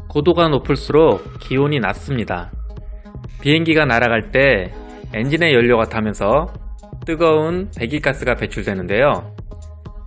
고도가 높을수록 기온이 낮습니다. 비행기가 날아갈 때 엔진의 연료가 타면서 뜨거운 배기가스가 배출되는데요.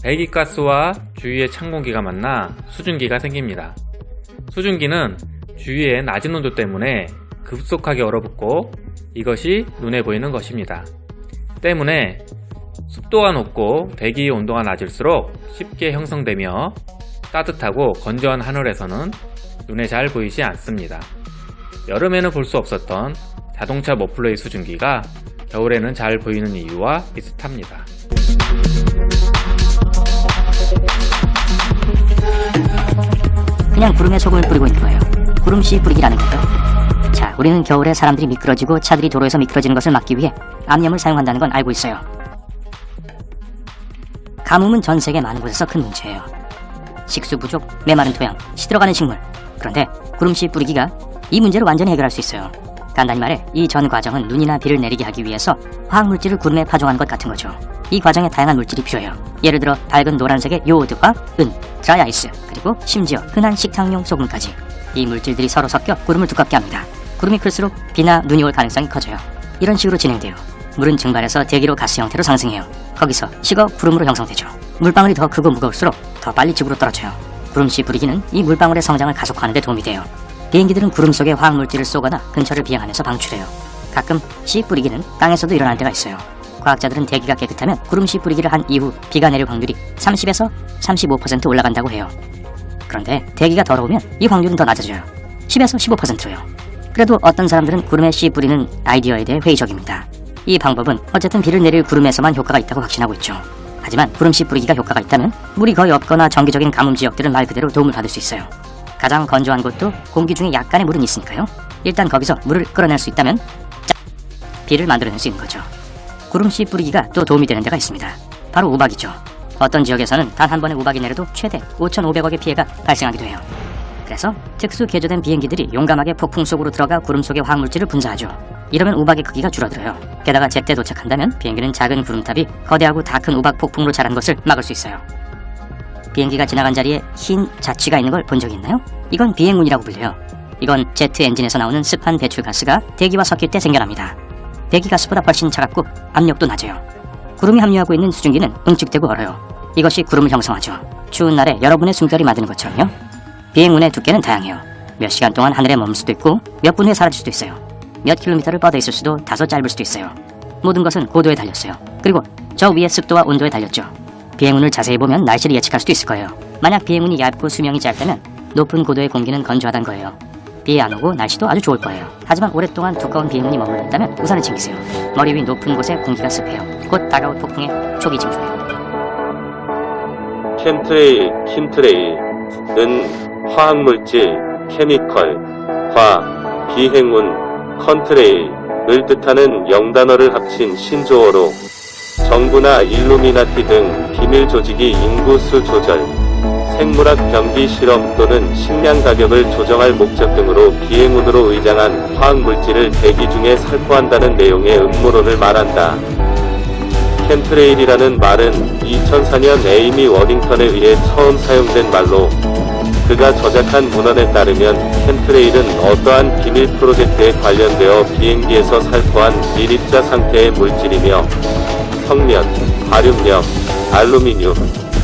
배기가스와 주위의 찬 공기가 만나 수증기가 생깁니다. 수증기는 주위의 낮은 온도 때문에 급속하게 얼어붙고 이것이 눈에 보이는 것입니다. 때문에 습도가 높고 대기 온도가 낮을수록 쉽게 형성되며 따뜻하고 건조한 하늘에서는 눈에 잘 보이지 않습니다. 여름에는 볼 수 없었던 자동차 머플러의 수증기가 겨울에는 잘 보이는 이유와 비슷합니다. 그냥 구름에 소금을 뿌리고 있는 거예요. 구름씨 뿌리기라는 거죠. 자, 우리는 겨울에 사람들이 미끄러지고 차들이 도로에서 미끄러지는 것을 막기 위해 암염을 사용한다는 건 알고 있어요. 가뭄은 전 세계 많은 곳에서 큰 문제예요. 식수 부족, 메마른 토양, 시들어가는 식물. 그런데 구름씨 뿌리기가 이 문제를 완전히 해결할 수 있어요. 간단히 말해 이 전 과정은 눈이나 비를 내리게 하기 위해서 화학물질을 구름에 파종하는 것 같은 거죠. 이 과정에 다양한 물질이 필요해요. 예를 들어 밝은 노란색의 요오드와 은, 드라이아이스, 그리고 심지어 흔한 식탁용 소금까지. 이 물질들이 서로 섞여 구름을 두껍게 합니다. 구름이 클수록 비나 눈이 올 가능성이 커져요. 이런 식으로 진행돼요. 물은 증발해서 대기로 가스 형태로 상승해요. 거기서 식어 구름으로 형성되죠. 물방울이 더 크고 무거울수록 더 빨리 지구로 떨어져요. 구름씨 뿌리기는 이 물방울의 성장을 가속화하는 데 도움이 돼요. 비행기들은 구름 속에 화학물질을 쏘거나 근처를 비행하면서 방출해요. 가끔 씨 뿌리기는 땅에서도 일어날 때가 있어요. 과학자들은 대기가 깨끗하면 구름씨 뿌리기를 한 이후 비가 내릴 확률이 30에서 35% 올라간다고 해요. 그런데 대기가 더러우면 이 확률은 더 낮아져요. 10에서 15%로요. 그래도 어떤 사람들은 구름에 씨 뿌리는 아이디어에 대해 회의적입니다. 이 방법은 어쨌든 비를 내릴 구름에서만 효과가 있다고 확신하고 있죠. 하지만 구름씨 뿌리기가 효과가 있다면 물이 거의 없거나 정기적인 가뭄 지역들은 말 그대로 도움을 받을 수 있어요. 가장 건조한 곳도 공기 중에 약간의 물은 있으니까요. 일단 거기서 물을 끌어낼 수 있다면 비를 만들어낼 수 있는 거죠. 구름씨 뿌리기가 또 도움이 되는 데가 있습니다. 바로 우박이죠. 어떤 지역에서는 단 한 번의 우박이 내려도 최대 5,500억의 피해가 발생하기도 해요. 그래서 특수 개조된 비행기들이 용감하게 폭풍 속으로 들어가 구름 속의 화학물질을 분사하죠. 이러면 우박의 크기가 줄어들어요. 게다가 제때 도착한다면 비행기는 작은 구름탑이 거대하고 다 큰 우박 폭풍으로 자란 것을 막을 수 있어요. 비행기가 지나간 자리에 흰 자취가 있는 걸 본 적이 있나요? 이건 비행운이라고 불려요. 이건 제트 엔진에서 나오는 습한 배출가스가 대기와 섞일 때 생겨납니다. 배기가스보다 훨씬 차갑고 압력도 낮아요. 구름이 함유하고 있는 수증기는 응축되고 얼어요. 이것이 구름을 형성하죠. 추운 날에 여러분의 숨결이 맞는 것처럼요. 비행운의 두께는 다양해요. 몇 시간 동안 하늘에 머물 수도 있고 몇 분 후에 사라질 수도 있어요. 몇 킬로미터를 뻗어 있을 수도 다소 짧을 수도 있어요. 모든 것은 고도에 달렸어요. 그리고 저 위의 습도와 온도에 달렸죠. 비행운을 자세히 보면 날씨를 예측할 수도 있을 거예요. 만약 비행운이 얇고 수명이 짧다면 높은 고도의 공기는 건조하단 거예요. 비 안 오고 날씨도 아주 좋을 거예요. 하지만 오랫동안 두꺼운 비행운이 머물렀다면 우산을 챙기세요. 머리 위 높은 곳에 공기가 습해요. 곧 다가올 폭풍의 초기 징조예요. 켄트레일, 킨트레일은 화학물질, 케미컬, 화, 비행운, 컨트레일을 뜻하는 영단어를 합친 신조어로 정부나 일루미나티 등 비밀 조직이 인구수 조절, 생물학 병기 실험 또는 식량 가격을 조정할 목적 등으로 비행운으로 의장한 화학물질을 대기 중에 살포한다는 내용의 음모론을 말한다. 켄트레일이라는 말은 2004년 에이미 워딩턴에 의해 처음 사용된 말로 그가 저작한 문헌에 따르면 켄트레일은 어떠한 비밀 프로젝트에 관련되어 비행기에서 살포한 미립자 상태의 물질이며 석면, 바륨염, 알루미늄,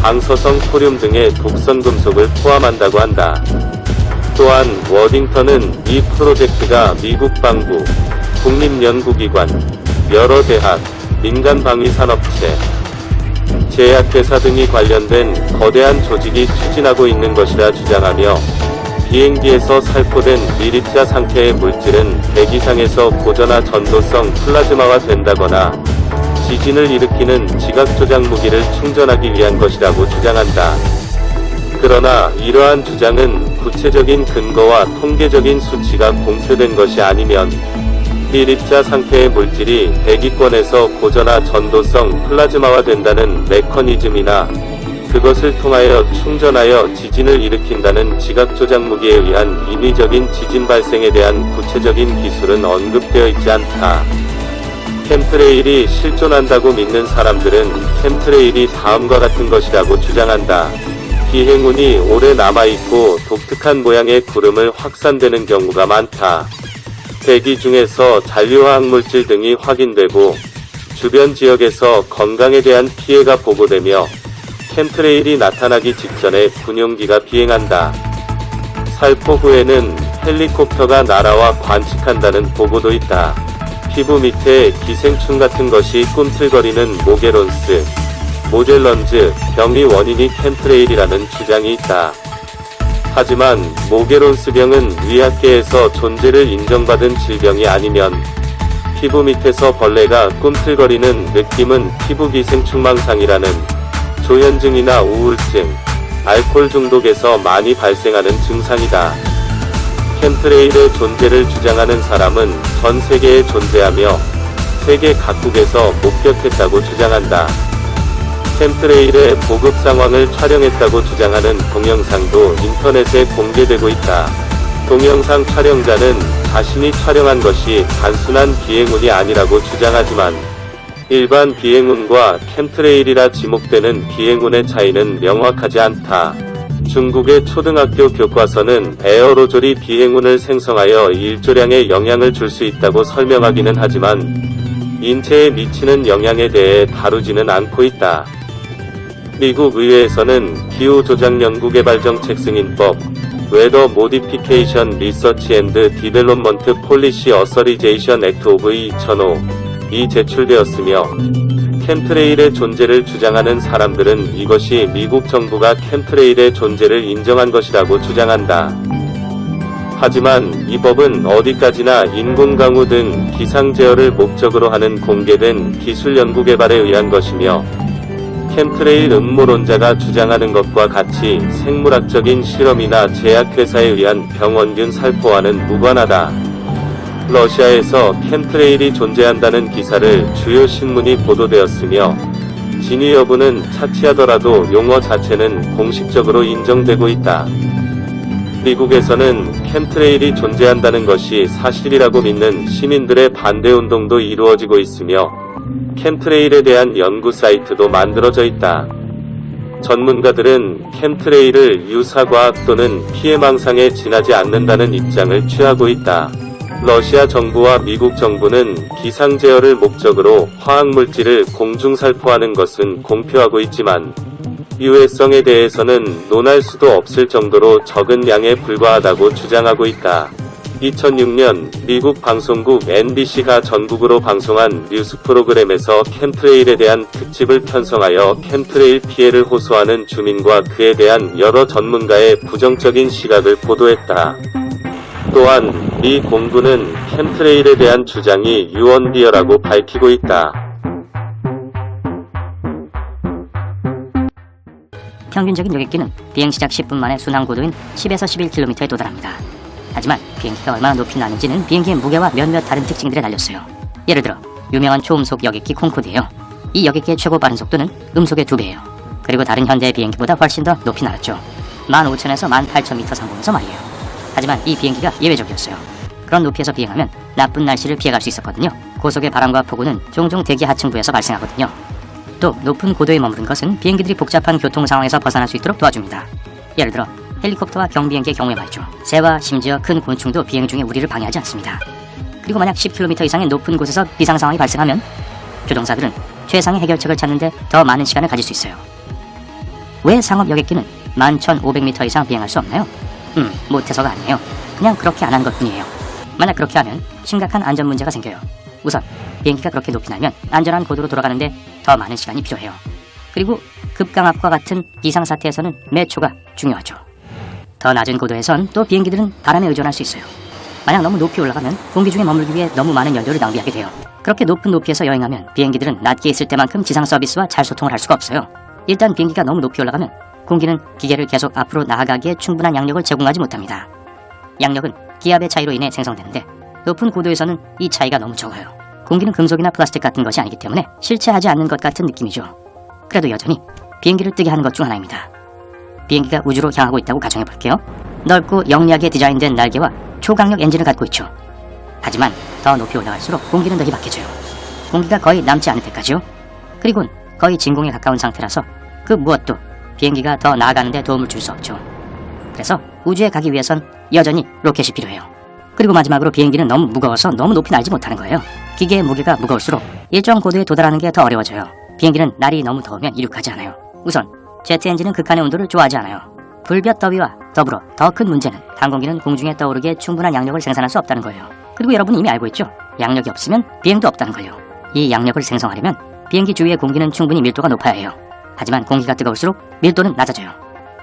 방사성 토륨 등의 독성 금속을 포함한다고 한다. 또한 워딩턴은 이 프로젝트가 미국 방부, 국립연구기관, 여러 대학, 민간방위산업체, 제약회사 등이 관련된 거대한 조직이 추진하고 있는 것이라 주장하며 비행기에서 살포된 미립자 상태의 물질은 대기상에서 고전화 전도성 플라즈마화 된다거나 지진을 일으키는 지각조작 무기를 충전하기 위한 것이라고 주장한다. 그러나 이러한 주장은 구체적인 근거와 통계적인 수치가 공표된 것이 아니면 미립자 상태의 물질이 대기권에서 고전화 전도성 플라즈마화 된다는 메커니즘이나 그것을 통하여 충전하여 지진을 일으킨다는 지각 조작 무기에 의한 인위적인 지진 발생에 대한 구체적인 기술은 언급되어 있지 않다. 켐트레일이 실존한다고 믿는 사람들은 켐트레일이 다음과 같은 것이라고 주장한다. 비행운이 오래 남아있고 독특한 모양의 구름을 확산되는 경우가 많다. 대기 중에서 잔류화학 물질 등이 확인되고 주변 지역에서 건강에 대한 피해가 보고되며 켐트레일이 나타나기 직전에 군용기가 비행한다. 살포 후에는 헬리콥터가 날아와 관측한다는 보고도 있다. 피부 밑에 기생충 같은 것이 꿈틀거리는 모게론스, 모젤런즈 병의 원인이 켐트레일이라는 주장이 있다. 하지만 모게론스병은 의학계에서 존재를 인정받은 질병이 아니면 피부 밑에서 벌레가 꿈틀거리는 느낌은 피부 기생충망상이라는 조현증이나 우울증, 알코올 중독에서 많이 발생하는 증상이다. 켐트레일의 존재를 주장하는 사람은 전 세계에 존재하며 세계 각국에서 목격했다고 주장한다. 켐트레일의 보급 상황을 촬영했다고 주장하는 동영상도 인터넷에 공개되고 있다. 동영상 촬영자는 자신이 촬영한 것이 단순한 비행운이 아니라고 주장하지만 일반 비행운과 켐트레일이라 지목되는 비행운의 차이는 명확하지 않다. 중국의 초등학교 교과서는 에어로졸이 비행운을 생성하여 일조량에 영향을 줄 수 있다고 설명하기는 하지만 인체에 미치는 영향에 대해 다루지는 않고 있다. 미국 의회에서는 기후조작연구개발정책 승인법, 웨더 모디피케이션 리서치 앤드 디벨롭먼트 폴리시 어서리제이션 액트 오브 2005이 제출되었으며 켐트레일의 존재를 주장하는 사람들은 이것이 미국 정부가 켐트레일의 존재를 인정한 것이라고 주장한다. 하지만 이 법은 어디까지나 인공 강우 등 기상 제어를 목적으로 하는 공개된 기술 연구 개발에 의한 것이며 켐트레일 음모론자가 주장하는 것과 같이 생물학적인 실험이나 제약회사에 의한 병원균 살포와는 무관하다. 러시아에서 켐트레일이 존재한다는 기사를 주요 신문이 보도되었으며 진위 여부는 차치하더라도 용어 자체는 공식적으로 인정되고 있다. 미국에서는 켐트레일이 존재한다는 것이 사실이라고 믿는 시민들의 반대운동도 이루어지고 있으며 켐트레일에 대한 연구 사이트도 만들어져 있다. 전문가들은 켐트레일을 유사과학 또는 피해망상에 지나지 않는다는 입장을 취하고 있다. 러시아 정부와 미국 정부는 기상제어를 목적으로 화학물질을 공중살포하는 것은 공표하고 있지만 유해성에 대해서는 논할 수도 없을 정도로 적은 양에 불과하다고 주장하고 있다. 2006년 미국 방송국 NBC가 전국으로 방송한 뉴스 프로그램에서 켐트레일에 대한 특집을 편성하여 켐트레일 피해를 호소하는 주민과 그에 대한 여러 전문가의 부정적인 시각을 보도했다. 또한 미 공군은 켐트레일에 대한 주장이 유언비어라고 밝히고 있다. 평균적인 여객기는 비행 시작 10분 만에 순항 고도인 10에서 11km에 도달합니다. 하지만 비행기가 얼마나 높이 나는지는 비행기의 무게와 몇몇 다른 특징들에 달렸어요. 예를 들어 유명한 초음속 여객기 콩코드예요. 이 여객기의 최고 빠른 속도는 음속의 2배예요. 그리고 다른 현대 비행기보다 훨씬 더 높이 날았죠. 15,000에서 18,000m 상공에서 말이에요. 하지만 이 비행기가 예외적이었어요. 그런 높이에서 비행하면 나쁜 날씨를 피해갈 수 있었거든요. 고속의 바람과 폭우는 종종 대기 하층부에서 발생하거든요. 또 높은 고도에 머무른 것은 비행기들이 복잡한 교통 상황에서 벗어날 수 있도록 도와줍니다. 예를 들어 헬리콥터와 경비행기의 경우에 말이죠. 새와 심지어 큰 곤충도 비행 중에 우리를 방해하지 않습니다. 그리고 만약 10km 이상의 높은 곳에서 비상 상황이 발생하면 조종사들은 최상의 해결책을 찾는데 더 많은 시간을 가질 수 있어요. 왜 상업 여객기는 11,500m 이상 비행할 수 없나요? 못해서가 아니에요. 그냥 그렇게 안 한 것뿐이에요. 만약 그렇게 하면 심각한 안전 문제가 생겨요. 우선 비행기가 그렇게 높이 날면 안전한 고도로 돌아가는데 더 많은 시간이 필요해요. 그리고 급강압과 같은 비상사태에서는 매 초가 중요하죠. 더 낮은 고도에선 또 비행기들은 바람에 의존할 수 있어요. 만약 너무 높이 올라가면 공기 중에 머물기 위해 너무 많은 연료를 낭비하게 돼요. 그렇게 높은 높이에서 여행하면 비행기들은 낮게 있을 때만큼 지상 서비스와 잘 소통을 할 수가 없어요. 일단 비행기가 너무 높이 올라가면 공기는 기계를 계속 앞으로 나아가기에 충분한 양력을 제공하지 못합니다. 양력은 기압의 차이로 인해 생성되는데 높은 고도에서는 이 차이가 너무 적어요. 공기는 금속이나 플라스틱 같은 것이 아니기 때문에 실체하지 않는 것 같은 느낌이죠. 그래도 여전히 비행기를 뜨게 하는 것 중 하나입니다. 비행기가 우주로 향하고 있다고 가정해볼게요. 넓고 영리하게 디자인된 날개와 초강력 엔진을 갖고 있죠. 하지만 더 높이 올라갈수록 공기는 더 희박해져요. 공기가 거의 남지 않을 때까지요. 그리고는 거의 진공에 가까운 상태라서 그 무엇도 비행기가 더 나아가는 데 도움을 줄 수 없죠. 그래서 우주에 가기 위해선 여전히 로켓이 필요해요. 그리고 마지막으로 비행기는 너무 무거워서 너무 높이 날지 못하는 거예요. 기계의 무게가 무거울수록 일정 고도에 도달하는 게 더 어려워져요. 비행기는 날이 너무 더우면 이륙하지 않아요. 우선 제트 엔진은 극한의 온도를 좋아하지 않아요. 불볕 더위와 더불어 더 큰 문제는 항공기는 공중에 떠오르기에 충분한 양력을 생산할 수 없다는 거예요. 그리고 여러분 이미 알고 있죠? 양력이 없으면 비행도 없다는 걸요. 이 양력을 생성하려면 비행기 주위의 공기는 충분히 밀도가 높아야 해요. 하지만 공기가 뜨거울수록 밀도는 낮아져요.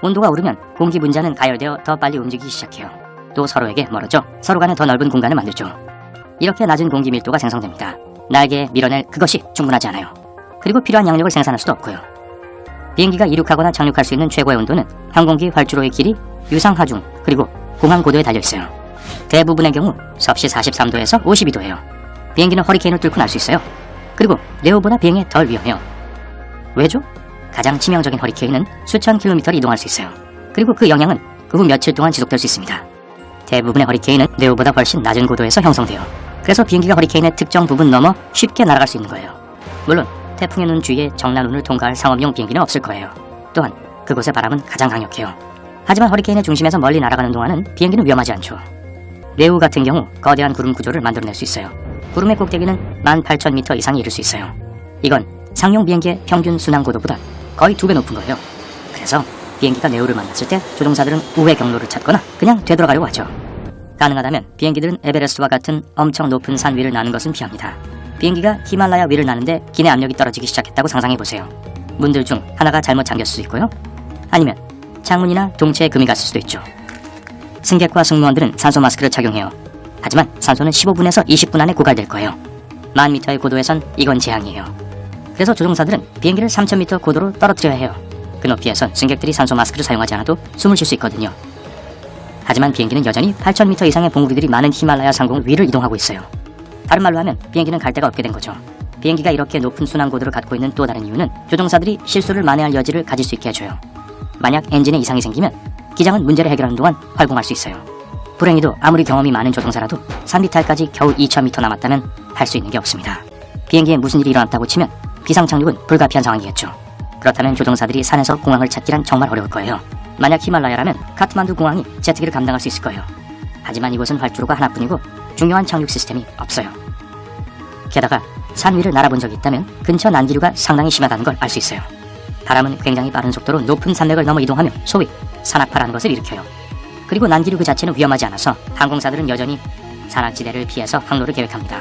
온도가 오르면 공기 분자는 가열되어 더 빨리 움직이기 시작해요. 또 서로에게 멀어져 서로 간에 더 넓은 공간을 만들죠. 이렇게 낮은 공기 밀도가 생성됩니다. 날개에 밀어낼 그것이 충분하지 않아요. 그리고 필요한 양력을 생산할 수도 없고요. 비행기가 이륙하거나 착륙할 수 있는 최고의 온도는 항공기 활주로의 길이, 유상 하중, 그리고 공항 고도에 달려있어요. 대부분의 경우 섭씨 43도에서 52도예요. 비행기는 허리케인을 뚫고 날 수 있어요. 그리고 네오보다 비행에 덜 위험해요. 왜죠? 가장 치명적인 허리케인은 수천 킬로미터를 이동할 수 있어요. 그리고 그 영향은 그 후 며칠 동안 지속될 수 있습니다. 대부분의 허리케인은 네오보다 훨씬 낮은 고도에서 형성돼요. 그래서 비행기가 허리케인의 특정 부분 넘어 쉽게 날아갈 수 있는 거예요. 물론 태풍의 눈 주위에 정난 운을 통과할 상업용 비행기는 없을 거예요. 또한 그곳의 바람은 가장 강력해요. 하지만 허리케인의 중심에서 멀리 날아가는 동안은 비행기는 위험하지 않죠. 네오 같은 경우 거대한 구름 구조를 만들어낼 수 있어요. 구름의 꼭대기는 18,000m 이상이 이를 수 있어요. 이건 상용 비행기의 평균 순항 고도보다 거의 2배 높은 거예요. 그래서 비행기가 네오를 만났을 때 조종사들은 우회 경로를 찾거나 그냥 되돌아가려고 하죠. 가능하다면 비행기들은 에베레스트와 같은 엄청 높은 산 위를 나는 것은 피합니다. 비행기가 히말라야 위를 나는데 기내 압력이 떨어지기 시작했다고 상상해보세요. 문들 중 하나가 잘못 잠겼을 수도 있고요. 아니면 창문이나 동체에 금이 갔을 수도 있죠. 승객과 승무원들은 산소 마스크를 착용해요. 하지만 산소는 15분에서 20분 안에 고갈될 거예요. 10,000m의 고도에선 이건 재앙이에요. 그래서 조종사들은 비행기를 3,000m 고도로 떨어뜨려야 해요. 그 높이에선 승객들이 산소 마스크를 사용하지 않아도 숨을 쉴 수 있거든요. 하지만 비행기는 여전히 8,000m 이상의 봉우리들이 많은 히말라야 상공 위를 이동하고 있어요. 다른 말로 하면 비행기는 갈 데가 없게 된 거죠. 비행기가 이렇게 높은 순항 고도를 갖고 있는 또 다른 이유는 조종사들이 실수를 만회할 여지를 가질 수 있게 해줘요. 만약 엔진에 이상이 생기면 기장은 문제를 해결하는 동안 활공할 수 있어요. 불행히도 아무리 경험이 많은 조종사라도 산비탈까지 겨우 2,000m 남았다면 할 수 있는 게 없습니다. 비행기에 무슨 일이 일어났다고 치면 비상착륙은 불가피한 상황이겠죠. 그렇다면 조종사들이 산에서 공항을 찾기란 정말 어려울 거예요. 만약 히말라야라면 카트만두 공항이 제트기를 감당할 수 있을 거예요. 하지만 이곳은 활주로가 하나뿐이고 중요한 착륙 시스템이 없어요. 게다가 산 위를 날아본 적이 있다면 근처 난기류가 상당히 심하다는 걸 알 수 있어요. 바람은 굉장히 빠른 속도로 높은 산맥을 넘어 이동하며 소위 산악파라는 것을 일으켜요. 그리고 난기류 그 자체는 위험하지 않아서 항공사들은 여전히 산악지대를 피해서 항로를 계획합니다.